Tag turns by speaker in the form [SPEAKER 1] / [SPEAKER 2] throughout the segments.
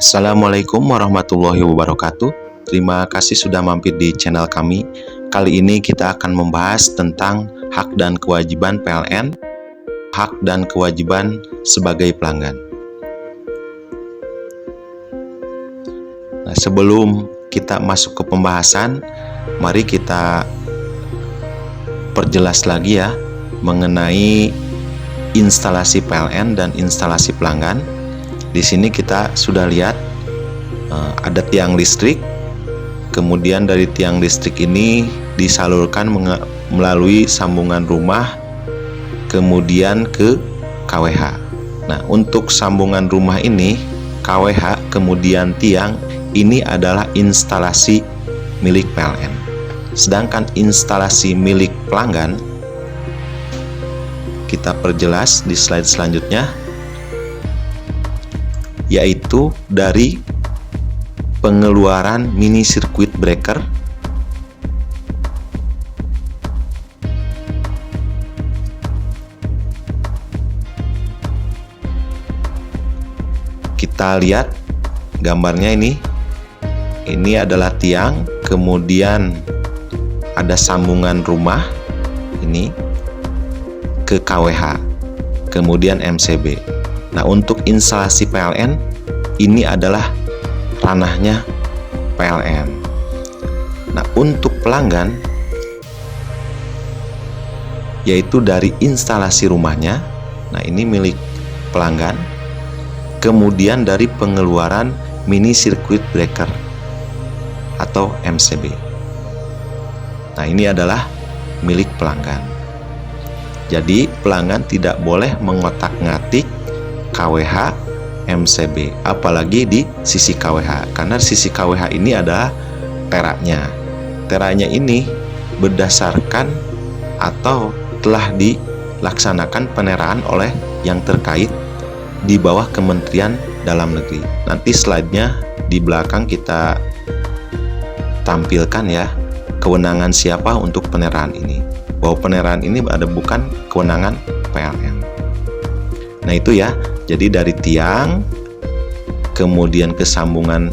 [SPEAKER 1] Assalamualaikum warahmatullahi wabarakatuh. Terima kasih sudah mampir di channel kami. Kali ini kita akan membahas tentang hak dan kewajiban PLN, hak dan kewajiban sebagai pelanggan. Nah, sebelum kita masuk ke pembahasan, mari kita perjelas lagi ya mengenai instalasi PLN dan instalasi pelanggan. Di sini kita sudah lihat ada tiang listrik, kemudian dari tiang listrik ini disalurkan melalui sambungan rumah, kemudian ke KWH. Nah, untuk sambungan rumah ini, KWH, kemudian tiang, ini adalah instalasi milik PLN. Sedangkan instalasi milik pelanggan, kita perjelas di slide selanjutnya, yaitu dari pengeluaran mini circuit breaker, kita lihat gambarnya ini adalah tiang, kemudian ada sambungan rumah ini ke KWH, kemudian MCB. Nah, untuk instalasi PLN ini adalah ranahnya PLN. Nah, untuk pelanggan yaitu dari instalasi rumahnya. Nah, ini milik pelanggan. Kemudian dari pengeluaran mini circuit breaker atau MCB. Nah, ini adalah milik pelanggan. Jadi, pelanggan tidak boleh mengotak-ngatik KWH, MCB, apalagi di sisi KWH, karena sisi KWH ini adalah teraknya. Teraknya ini berdasarkan atau telah dilaksanakan peneraan oleh yang terkait di bawah Kementerian Dalam Negeri. Nanti slide-nya di belakang kita tampilkan ya, kewenangan siapa untuk peneraan ini. Bahwa peneraan ini bukan kewenangan PLN. Nah, itu ya. Jadi dari tiang, kemudian ke sambungan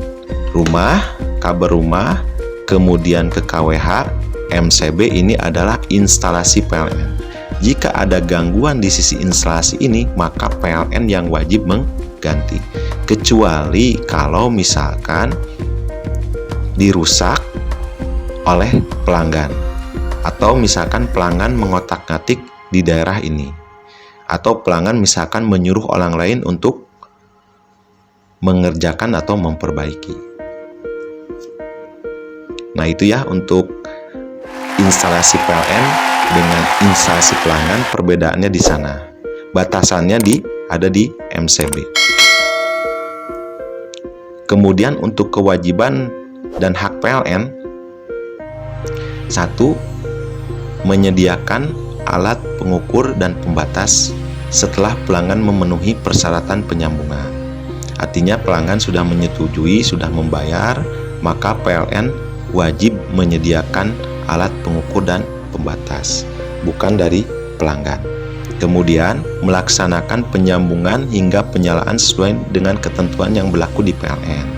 [SPEAKER 1] rumah, kabel rumah, kemudian ke KWH, MCB, ini adalah instalasi PLN. Jika ada gangguan di sisi instalasi ini, maka PLN yang wajib mengganti. Kecuali kalau misalkan dirusak oleh pelanggan, atau misalkan pelanggan mengotak-ngatik di daerah ini, atau pelanggan misalkan menyuruh orang lain untuk mengerjakan atau memperbaiki. Nah, itu ya untuk instalasi PLN dengan instalasi pelanggan, perbedaannya di sana. Batasannya ada di MCB. Kemudian untuk kewajiban dan hak PLN, 1. Menyediakan alat pengukur dan pembatas setelah pelanggan memenuhi persyaratan penyambungan. Artinya pelanggan sudah menyetujui, sudah membayar, maka PLN wajib menyediakan alat pengukur dan pembatas, bukan dari pelanggan. Kemudian melaksanakan penyambungan hingga penyalaan sesuai dengan ketentuan yang berlaku di PLN.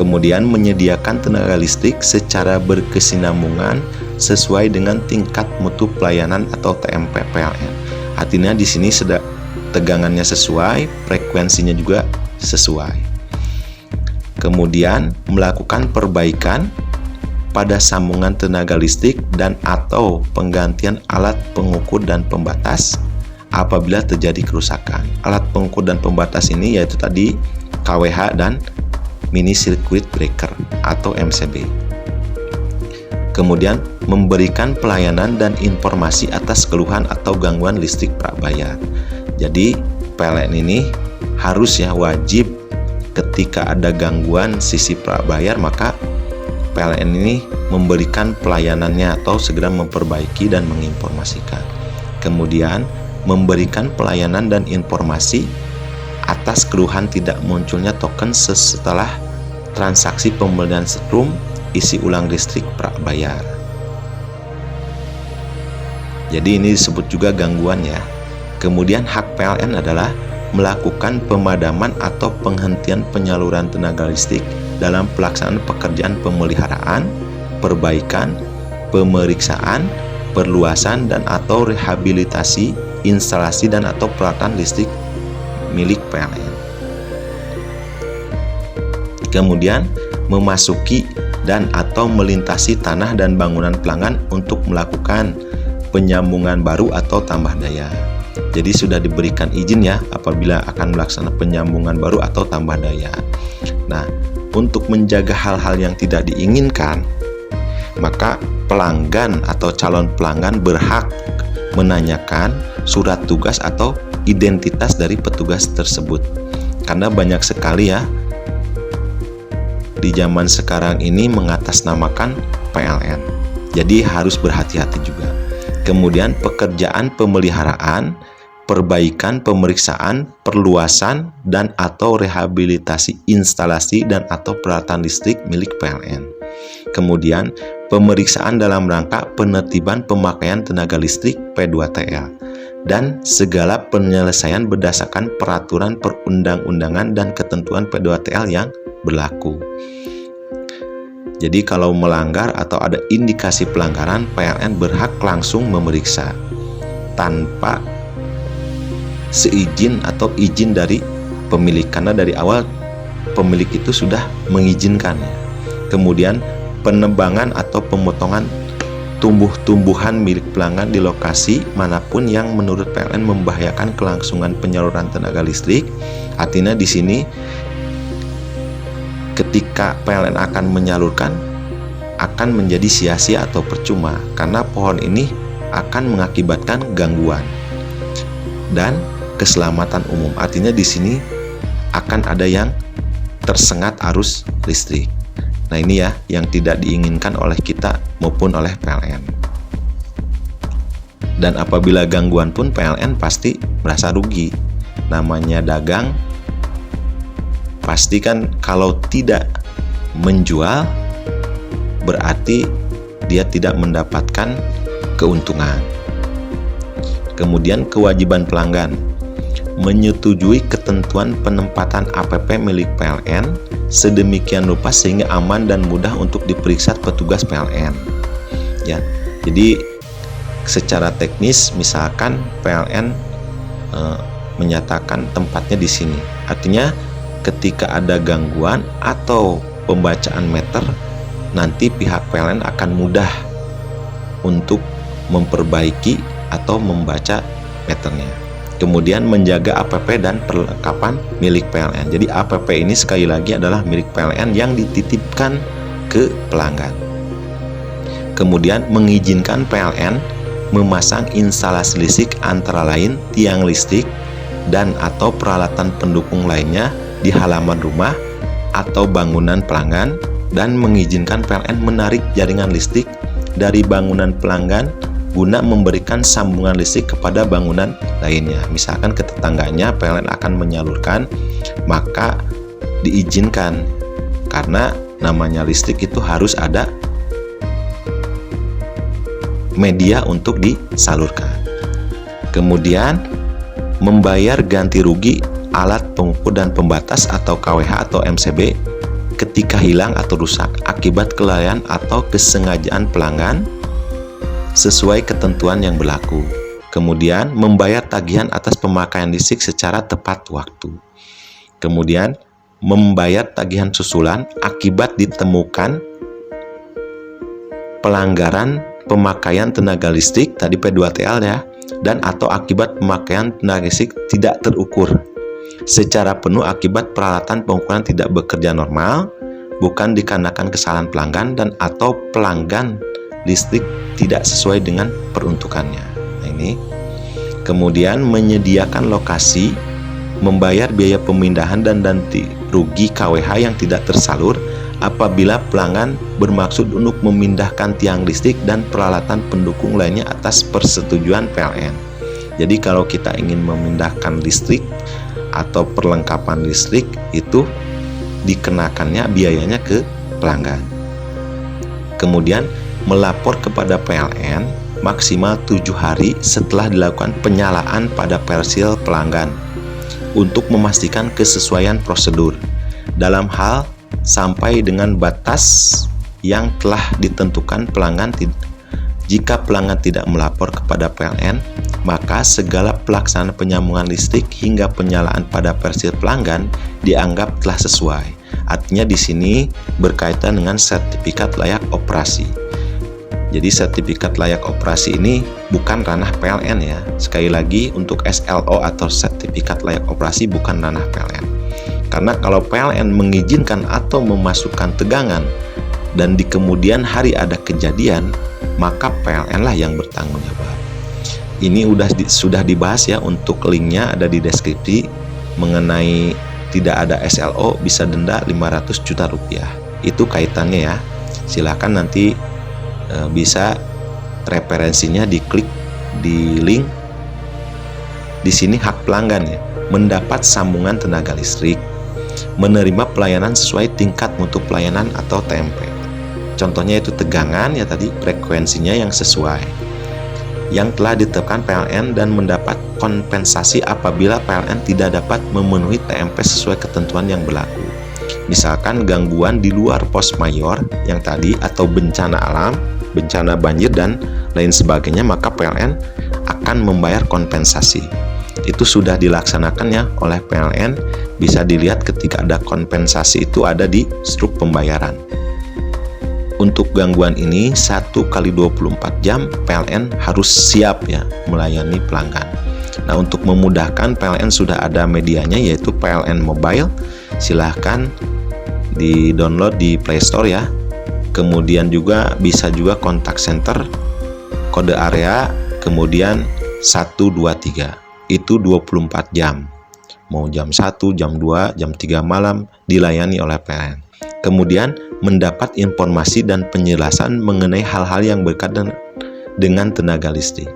[SPEAKER 1] Kemudian menyediakan tenaga listrik secara berkesinambungan sesuai dengan tingkat mutu pelayanan atau TMP PLN. Artinya di sini tegangannya sesuai, frekuensinya juga sesuai. Kemudian melakukan perbaikan pada sambungan tenaga listrik dan atau penggantian alat pengukur dan pembatas apabila terjadi kerusakan. Alat pengukur dan pembatas ini yaitu tadi KWH dan mini circuit breaker atau MCB. Kemudian memberikan pelayanan dan informasi atas keluhan atau gangguan listrik prabayar. Jadi PLN ini harus ya wajib ketika ada gangguan sisi prabayar, maka PLN ini memberikan pelayanannya atau segera memperbaiki dan menginformasikan. Kemudian memberikan pelayanan dan informasi atas keluhan tidak munculnya token setelah transaksi pembelian setrum isi ulang listrik prabayar. Jadi ini disebut juga gangguan ya. Kemudian hak PLN adalah melakukan pemadaman atau penghentian penyaluran tenaga listrik dalam pelaksanaan pekerjaan pemeliharaan, perbaikan, pemeriksaan, perluasan dan atau rehabilitasi instalasi dan atau peralatan listrik milik PLN. Kemudian memasuki dan atau melintasi tanah dan bangunan pelanggan untuk melakukan penyambungan baru atau tambah daya. Jadi sudah diberikan izin ya apabila akan melaksanakan penyambungan baru atau tambah daya. Nah, untuk menjaga hal-hal yang tidak diinginkan, maka pelanggan atau calon pelanggan berhak menanyakan surat tugas atau identitas dari petugas tersebut. Karena banyak sekali ya di zaman sekarang ini mengatasnamakan PLN. Jadi harus berhati-hati juga. Kemudian pekerjaan pemeliharaan, perbaikan, pemeriksaan, perluasan dan atau rehabilitasi instalasi dan atau peralatan listrik milik PLN. Kemudian pemeriksaan dalam rangka penertiban pemakaian tenaga listrik P2TL dan segala penyelesaian berdasarkan peraturan perundang-undangan dan ketentuan P2TL yang berlaku. Jadi kalau melanggar atau ada indikasi pelanggaran, PLN berhak langsung memeriksa tanpa seizin atau izin dari pemilik, karena dari awal pemilik itu sudah mengizinkannya. Kemudian penebangan atau pemotongan tumbuh-tumbuhan milik pelanggan di lokasi manapun yang menurut PLN membahayakan kelangsungan penyaluran tenaga listrik. Artinya di sini ketika PLN akan menyalurkan akan menjadi sia-sia atau percuma karena pohon ini akan mengakibatkan gangguan dan keselamatan umum. Artinya di sini akan ada yang tersengat arus listrik. Nah, ini ya yang tidak diinginkan oleh kita maupun oleh PLN. Dan apabila gangguan pun PLN pasti merasa rugi. Namanya dagang, pasti kan kalau tidak menjual berarti dia tidak mendapatkan keuntungan. Kemudian kewajiban pelanggan menyetujui ketentuan penempatan APP milik PLN sedemikian rupa sehingga aman dan mudah untuk diperiksa petugas PLN. Ya, jadi secara teknis misalkan PLN menyatakan tempatnya di sini. Artinya ketika ada gangguan atau pembacaan meter, nanti pihak PLN akan mudah untuk memperbaiki atau membaca meternya. Kemudian menjaga APP dan perlengkapan milik PLN. Jadi APP ini sekali lagi adalah milik PLN yang dititipkan ke pelanggan. Kemudian mengizinkan PLN memasang instalasi listrik antara lain tiang listrik dan atau peralatan pendukung lainnya di halaman rumah atau bangunan pelanggan, dan mengizinkan PLN menarik jaringan listrik dari bangunan pelanggan guna memberikan sambungan listrik kepada bangunan lainnya. Misalkan ke tetangganya PLN akan menyalurkan, maka diizinkan karena namanya listrik itu harus ada media untuk disalurkan. Kemudian membayar ganti rugi alat pengukur dan pembatas atau KWH atau MCB ketika hilang atau rusak akibat kelalaian atau kesengajaan pelanggan sesuai ketentuan yang berlaku. Kemudian membayar tagihan atas pemakaian listrik secara tepat waktu. Kemudian membayar tagihan susulan akibat ditemukan pelanggaran pemakaian tenaga listrik tadi P2TL ya, dan atau akibat pemakaian tenaga listrik tidak terukur secara penuh akibat peralatan pengukuran tidak bekerja normal, bukan dikarenakan kesalahan pelanggan dan atau pelanggan listrik tidak sesuai dengan peruntukannya. Nah, ini. Kemudian menyediakan lokasi, membayar biaya pemindahan dan ganti rugi KWH yang tidak tersalur apabila pelanggan bermaksud untuk memindahkan tiang listrik dan peralatan pendukung lainnya atas persetujuan PLN. Jadi kalau kita ingin memindahkan listrik atau perlengkapan listrik itu dikenakannya biayanya ke pelanggan. Kemudian melapor kepada PLN maksimal 7 hari setelah dilakukan penyalaan pada persil pelanggan untuk memastikan kesesuaian prosedur dalam hal sampai dengan batas yang telah ditentukan pelanggan. Jika pelanggan tidak melapor kepada PLN, maka segala pelaksanaan penyambungan listrik hingga penyalaan pada persir pelanggan dianggap telah sesuai. Artinya di sini berkaitan dengan sertifikat layak operasi. Jadi sertifikat layak operasi ini bukan ranah PLN ya. Sekali lagi, untuk SLO atau sertifikat layak operasi bukan ranah PLN. Karena kalau PLN mengizinkan atau memasukkan tegangan dan di kemudian hari ada kejadian, maka PLN lah yang bertanggung jawab. Ini sudah dibahas ya, untuk linknya ada di deskripsi mengenai tidak ada SLO bisa denda 500 juta rupiah. Itu kaitannya ya. Silakan nanti bisa referensinya diklik di link. Di sini hak pelanggan ya, mendapat sambungan tenaga listrik, menerima pelayanan sesuai tingkat mutu pelayanan atau TMP. Contohnya itu tegangan ya tadi, frekuensinya yang sesuai yang telah ditetapkan PLN, dan mendapat kompensasi apabila PLN tidak dapat memenuhi TMP sesuai ketentuan yang berlaku. Misalkan gangguan di luar pos mayor yang tadi, atau bencana alam, bencana banjir dan lain sebagainya, maka PLN akan membayar kompensasi. Itu sudah dilaksanakan ya oleh PLN. Bisa dilihat ketika ada kompensasi itu ada di struk pembayaran. Untuk gangguan ini 1 kali 24 jam PLN harus siap ya melayani pelanggan. Nah, untuk memudahkan, PLN sudah ada medianya yaitu PLN Mobile. Silahkan di-download di Play Store ya. Kemudian juga bisa juga kontak center, kode area, kemudian 123. Itu 24 jam. Mau jam 1, jam 2, jam 3 malam dilayani oleh PLN. Kemudian mendapat informasi dan penjelasan mengenai hal-hal yang berkaitan dengan tenaga listrik.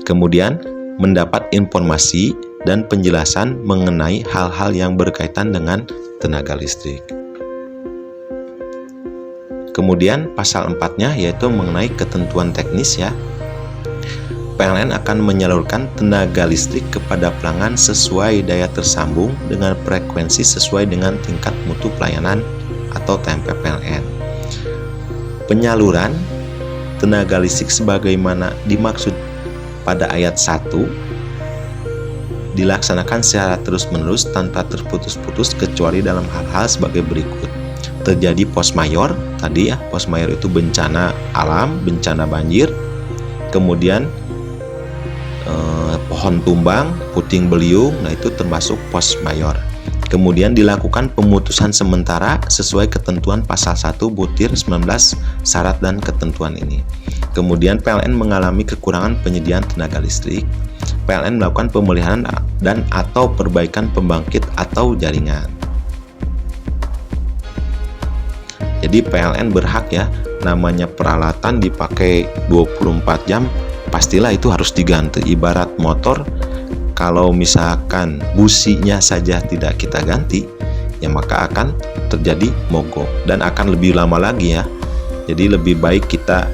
[SPEAKER 1] Kemudian mendapat informasi dan penjelasan mengenai hal-hal yang berkaitan dengan tenaga listrik. Kemudian pasal 4-nya yaitu mengenai ketentuan teknis ya. PLN akan menyalurkan tenaga listrik kepada pelanggan sesuai daya tersambung dengan frekuensi sesuai dengan tingkat mutu pelayanan atau TMP PLN. Penyaluran tenaga listrik sebagaimana dimaksud pada ayat 1 dilaksanakan secara terus-menerus tanpa terputus-putus kecuali dalam hal-hal sebagai berikut. Terjadi pos mayor, tadi ya, pos mayor itu bencana alam, bencana banjir, kemudian pohon tumbang, puting beliung, nah itu termasuk pos mayor. Kemudian dilakukan pemutusan sementara sesuai ketentuan pasal 1 butir 19 syarat dan ketentuan ini. Kemudian PLN mengalami kekurangan penyediaan tenaga listrik. PLN melakukan pemeliharaan dan atau perbaikan pembangkit atau jaringan. Jadi PLN berhak ya, namanya peralatan dipakai 24 jam, pastilah itu harus diganti. Ibarat motor, kalau misalkan businya saja tidak kita ganti, ya maka akan terjadi mogok dan akan lebih lama lagi ya. Jadi lebih baik kita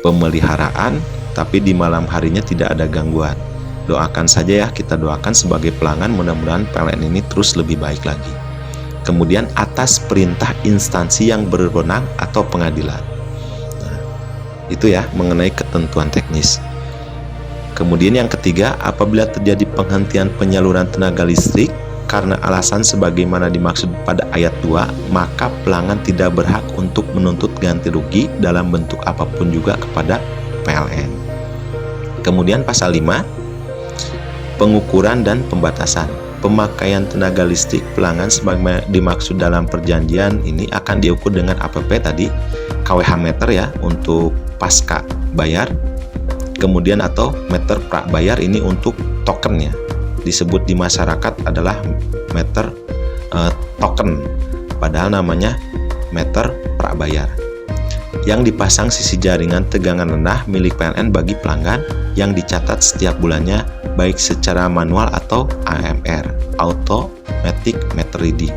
[SPEAKER 1] pemeliharaan, tapi di malam harinya tidak ada gangguan. Doakan saja ya, kita doakan sebagai pelanggan, mudah-mudahan PLN ini terus lebih baik lagi. Kemudian atas perintah instansi yang berwenang atau pengadilan. Itu ya mengenai ketentuan teknis. Kemudian yang ketiga, apabila terjadi penghentian penyaluran tenaga listrik karena alasan sebagaimana dimaksud pada ayat 2, maka pelanggan tidak berhak untuk menuntut ganti rugi dalam bentuk apapun juga kepada PLN. Kemudian pasal 5, pengukuran dan pembatasan. Pemakaian tenaga listrik pelanggan sebagaimana dimaksud dalam perjanjian ini akan diukur dengan APP tadi, kWh meter ya untuk pasca bayar, kemudian atau meter prabayar ini untuk tokennya, disebut di masyarakat adalah meter token, padahal namanya meter prabayar, yang dipasang sisi jaringan tegangan rendah milik PLN bagi pelanggan yang dicatat setiap bulannya baik secara manual atau AMR, Automatic Meter Reading,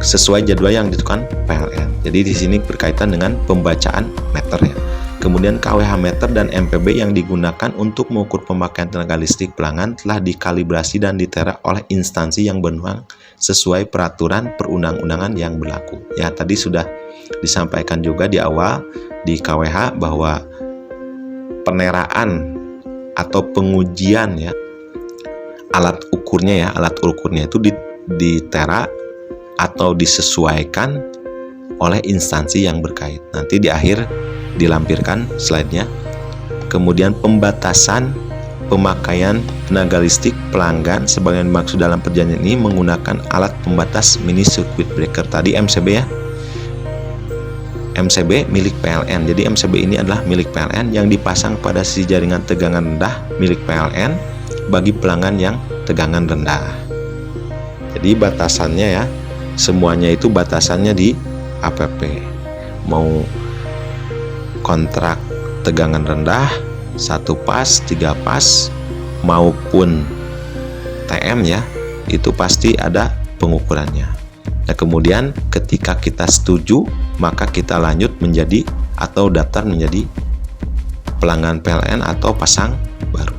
[SPEAKER 1] sesuai jadwal yang ditentukan PLN. Jadi di sini berkaitan dengan pembacaan meter ya. Kemudian KWH meter dan MPB yang digunakan untuk mengukur pemakaian tenaga listrik pelanggan telah dikalibrasi dan ditera oleh instansi yang berwenang sesuai peraturan perundang-undangan yang berlaku. Ya, tadi sudah disampaikan juga di awal di KWH bahwa peneraan atau pengujian ya alat ukurnya itu ditera atau disesuaikan oleh instansi yang berkait. Nanti di akhir dilampirkan slide-nya. Kemudian pembatasan pemakaian tenaga listrik pelanggan sebagaimana dimaksud dalam perjanjian ini menggunakan alat pembatas mini circuit breaker tadi MCB ya. MCB milik PLN. Jadi MCB ini adalah milik PLN yang dipasang pada sisi jaringan tegangan rendah milik PLN bagi pelanggan yang tegangan rendah. Jadi batasannya ya, semuanya itu batasannya di APP. Mau kontrak tegangan rendah 1 pas, 3 pas maupun TM ya, itu pasti ada pengukurannya. Nah, kemudian ketika kita setuju, maka kita lanjut menjadi atau daftar menjadi pelanggan PLN atau pasang baru.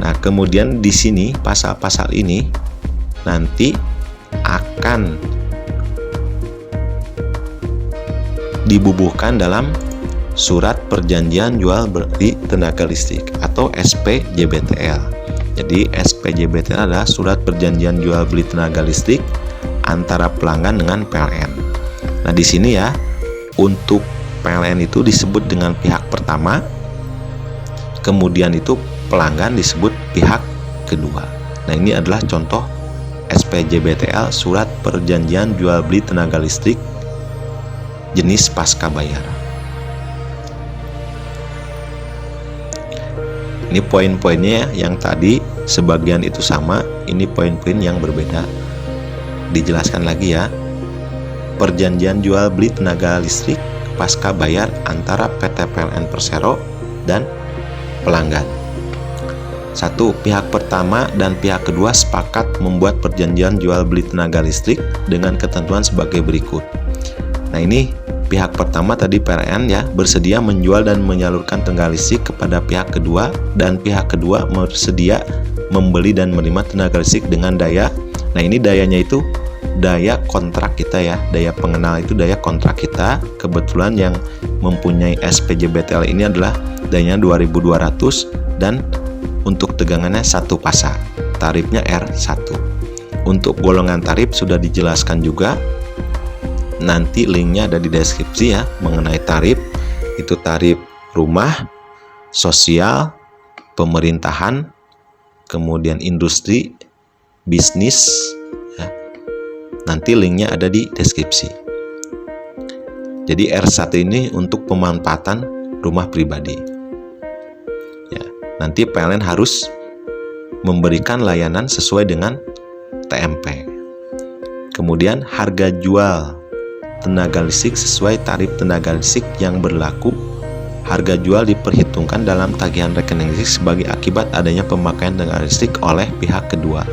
[SPEAKER 1] Nah, kemudian di sini pasal-pasal ini nanti akan dibubuhkan dalam surat perjanjian jual beli tenaga listrik atau SPJBTL. Jadi SPJBTL adalah surat perjanjian jual beli tenaga listrik antara pelanggan dengan PLN. Nah, di sini ya, untuk PLN itu disebut dengan pihak pertama, kemudian itu pelanggan disebut pihak kedua. Nah, ini adalah contoh SPJBTL, surat perjanjian jual beli tenaga listrik jenis pasca bayar. Ini poin-poinnya yang tadi sebagian itu sama, ini poin-poin yang berbeda. Dijelaskan lagi ya. Perjanjian jual beli tenaga listrik pasca bayar antara PT PLN Persero dan pelanggan. 1. Pihak pertama dan pihak kedua sepakat membuat perjanjian jual beli tenaga listrik dengan ketentuan sebagai berikut. Nah, ini pihak pertama tadi PLN ya bersedia menjual dan menyalurkan tenaga listrik kepada pihak kedua, dan pihak kedua bersedia membeli dan menerima tenaga listrik dengan daya. Nah, ini dayanya itu daya kontrak kita ya, daya pengenal itu daya kontrak kita. Kebetulan yang mempunyai SPJBTL ini adalah dayanya 2200 dan untuk tegangannya 1 pasang. Tarifnya R1. Untuk golongan tarif sudah dijelaskan juga. Nanti linknya ada di deskripsi ya mengenai tarif. Itu tarif rumah, sosial, pemerintahan, kemudian industri, bisnis ya. Nanti linknya ada di deskripsi. Jadi R1 ini untuk pemanfaatan rumah pribadi ya. Nanti PLN harus memberikan layanan sesuai dengan TMP. Kemudian harga jual tenaga listrik sesuai tarif tenaga listrik yang berlaku. Harga jual diperhitungkan dalam tagihan rekening listrik sebagai akibat adanya pemakaian tenaga listrik oleh pihak kedua.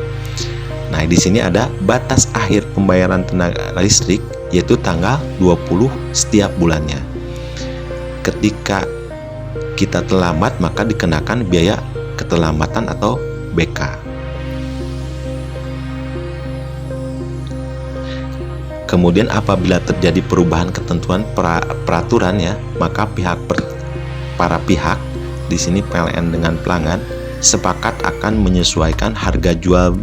[SPEAKER 1] Nah, di sini ada batas akhir pembayaran tenaga listrik yaitu tanggal 20 setiap bulannya. Ketika kita terlambat maka dikenakan biaya keterlambatan atau BK. Kemudian apabila terjadi perubahan ketentuan peraturan ya, maka para pihak di sini PLN dengan pelanggan sepakat akan menyesuaikan harga jual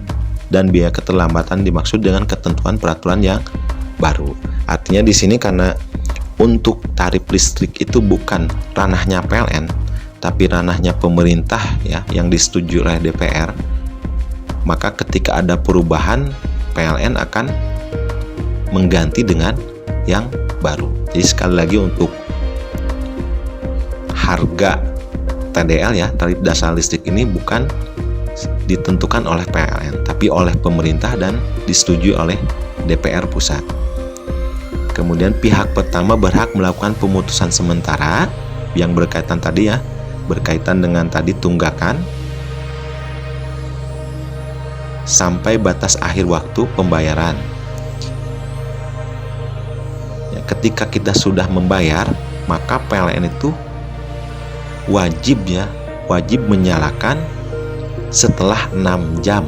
[SPEAKER 1] dan biaya keterlambatan dimaksud dengan ketentuan peraturan yang baru. Artinya di sini karena untuk tarif listrik itu bukan ranahnya PLN, tapi ranahnya pemerintah ya yang disetujui oleh DPR, maka ketika ada perubahan PLN akan mengganti dengan yang baru. Jadi sekali lagi untuk harga TDL ya, tarif dasar listrik ini bukan ditentukan oleh PLN tapi oleh pemerintah dan disetujui oleh DPR pusat. Kemudian pihak pertama berhak melakukan pemutusan sementara yang berkaitan tadi ya, berkaitan dengan tadi tunggakan sampai batas akhir waktu pembayaran. Ya, ketika kita sudah membayar, maka PLN itu wajib menyalakan setelah 6 jam.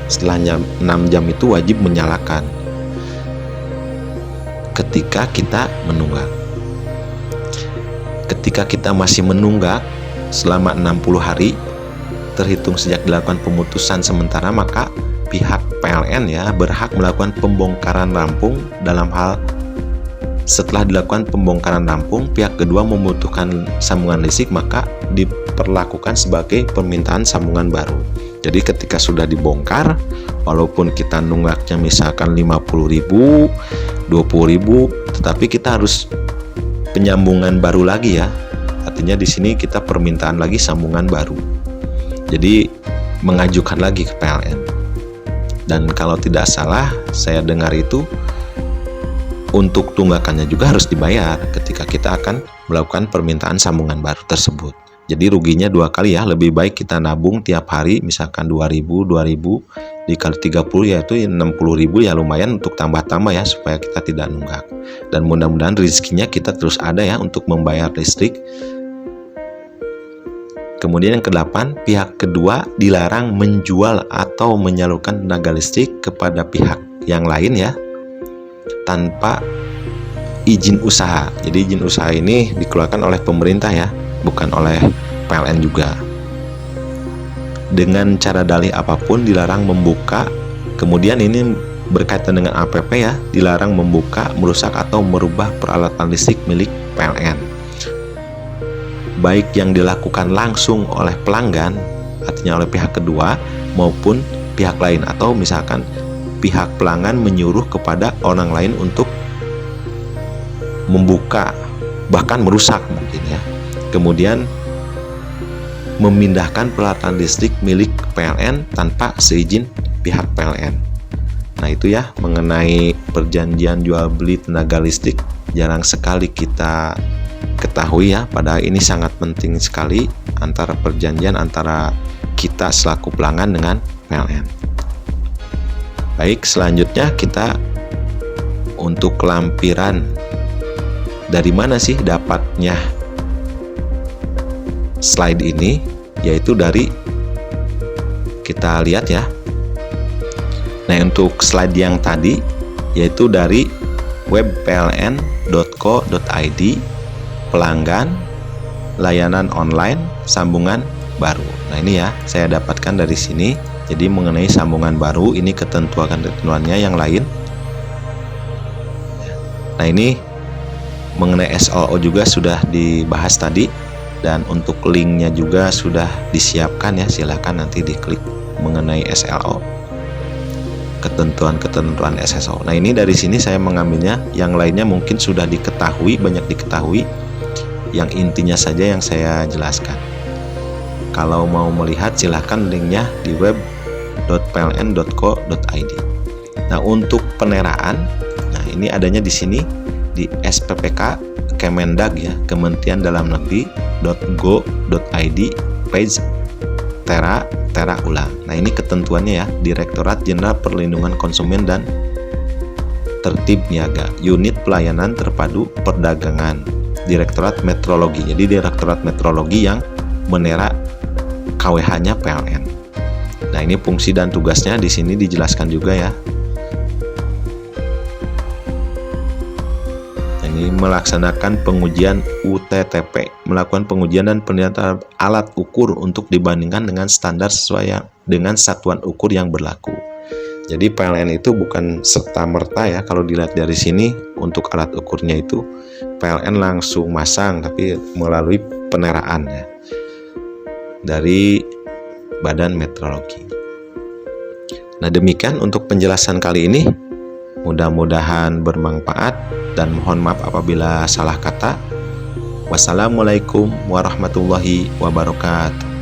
[SPEAKER 1] Setelah 6 jam itu wajib menyalakan ketika kita menunggak. Ketika kita masih menunggak selama 60 hari terhitung sejak dilakukan pemutusan sementara, maka pihak PLN berhak melakukan pembongkaran rampung. Dalam hal setelah dilakukan pembongkaran rampung, pihak kedua membutuhkan sambungan listrik, maka diperlakukan sebagai permintaan sambungan baru. Jadi ketika sudah dibongkar, walaupun kita nunggaknya misalkan 50.000, 20.000, tetapi kita harus penyambungan baru lagi ya. Artinya di sini kita permintaan lagi sambungan baru. Jadi mengajukan lagi ke PLN. Dan kalau tidak salah, saya dengar itu untuk tunggakannya juga harus dibayar ketika kita akan melakukan permintaan sambungan baru tersebut. Jadi ruginya 2 kali ya. Lebih baik kita nabung tiap hari misalkan 2.000 dikali 30 yaitu 60.000, ya lumayan untuk tambah-tambah ya supaya kita tidak nunggak. Dan mudah-mudahan rezekinya kita terus ada ya untuk membayar listrik. Kemudian yang ke-8, pihak kedua dilarang menjual atau menyalurkan tenaga listrik kepada pihak yang lain ya tanpa izin usaha. Jadi izin usaha ini dikeluarkan oleh pemerintah ya, bukan oleh PLN juga. Dengan cara dalih apapun dilarang membuka. Kemudian ini berkaitan dengan APP ya, dilarang membuka, merusak atau merubah peralatan listrik milik PLN. Baik yang dilakukan langsung oleh pelanggan, artinya oleh pihak kedua, maupun pihak lain, atau misalkan pihak pelanggan menyuruh kepada orang lain untuk membuka, bahkan merusak mungkin ya. Kemudian memindahkan peralatan listrik milik PLN tanpa seizin pihak PLN. Nah itu ya mengenai perjanjian jual beli tenaga listrik, jarang sekali kita ketahui ya, padahal ini sangat penting sekali antara perjanjian antara kita selaku pelanggan dengan PLN. Baik, selanjutnya kita untuk lampiran. Dari mana sih dapatnya slide ini? Yaitu dari, kita lihat ya. Nah untuk slide yang tadi yaitu dari web pln.co.id, pelanggan, layanan online, sambungan baru. Nah ini ya saya dapatkan dari sini. Jadi mengenai sambungan baru ini ketentuannya yang lain. Nah ini mengenai SLO juga sudah dibahas tadi, dan untuk linknya juga sudah disiapkan ya, silahkan nanti diklik mengenai SLO, ketentuan SSO. Nah ini dari sini saya mengambilnya, yang lainnya mungkin sudah diketahui, banyak diketahui, yang intinya saja yang saya jelaskan. Kalau mau melihat silahkan linknya di web.pln.co.id. Nah untuk peneraan, nah ini adanya di sini di SPPK Kemendag ya, Kementerian Dalam Negeri.go.id page tera ulang. Nah ini ketentuannya ya, Direktorat Jenderal Perlindungan Konsumen dan Tertib Niaga, Unit Pelayanan Terpadu Perdagangan, Direktorat Metrologi. Jadi Direktorat Metrologi yang menera KWH-nya PLN. Nah ini fungsi dan tugasnya di sini dijelaskan juga ya. Ini melaksanakan pengujian UTTP, melakukan pengujian dan penilaian alat ukur untuk dibandingkan dengan standar sesuai dengan satuan ukur yang berlaku. Jadi PLN itu bukan serta-merta ya, kalau dilihat dari sini untuk alat ukurnya itu PLN langsung masang, tapi melalui peneraan ya dari Badan Metrologi. Nah demikian untuk penjelasan kali ini. Mudah-mudahan bermanfaat dan mohon maaf apabila salah kata. Wassalamualaikum warahmatullahi wabarakatuh.